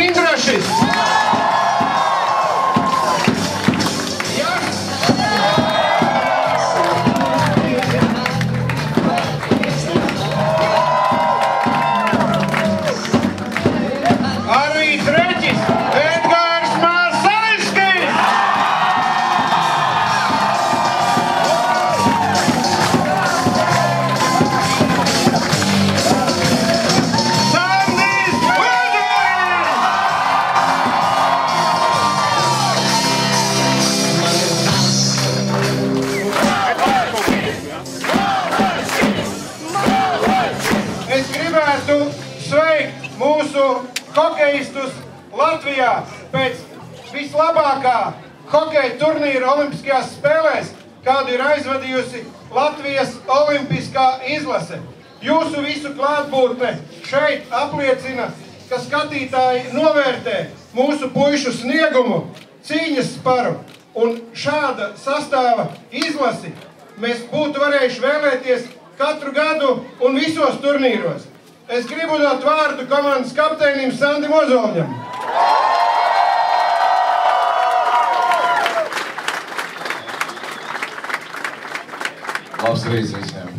Indrašis. Arī treķis Edgars Masaļskis. Sandis Vudris. Es gribētu sveikt mūsu hokejistus Latvijā pēc vislabākā hokeja turnīra olimpiskajās spēlēs, kādu ir aizvadījusi Latvijas olimpiskā izlase. Jūsu visu klātbūtne šeit apliecina, ka skatītāji novērtē mūsu puišu sniegumu, cīņas sparu, un šāda sastāva izlasi mēs būtu varējuši vēlēties katru gadu un visos turnīros. Es gribu dot vārdu komandas kapteinim Sandim Ozoļam. Labs rīts visiem.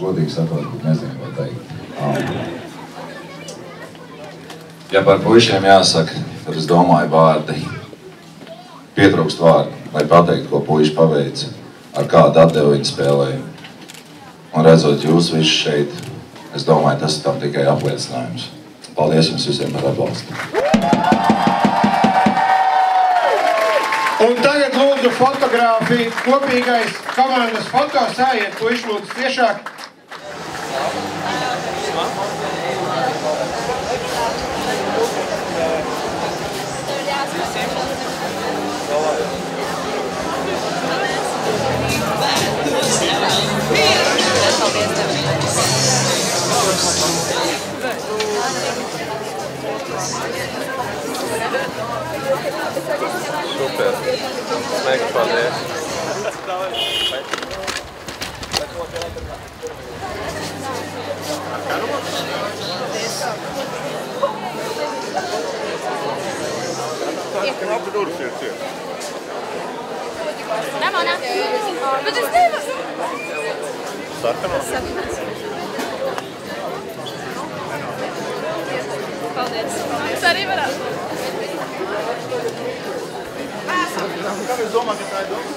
Godīgi sakot, nezinu, ko teikt. Ja par puišiem jāsaka, tad es domāju vārdi. Pietrūkst vārdu, lai pateiktu, ko puiši paveica, ar kādu atdevu viņi spēlēja. Un redzot jūs visus šeit, es domāju, tas ir tam tikai apliecinājums. Paldies jums visiem par atbalstu. Un tagad lūdzu fotogrāfi, kopīgais komandas foto, sājiet puiši lūdzu ciešāk. Super. Mega paldies. Ramona, bet es tevi... Sarkanos? Paldies. Es arī varētu. Kā jūs domā, ka tā ir doma?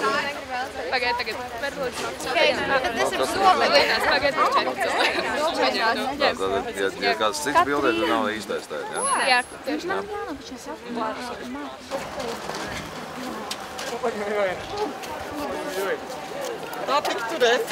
Tagad. Tas ir zobēs. Tagad Ja kāds cits bildē, tad nav īstais tā, ja? Jā, tieši tā. Tā tik turēt.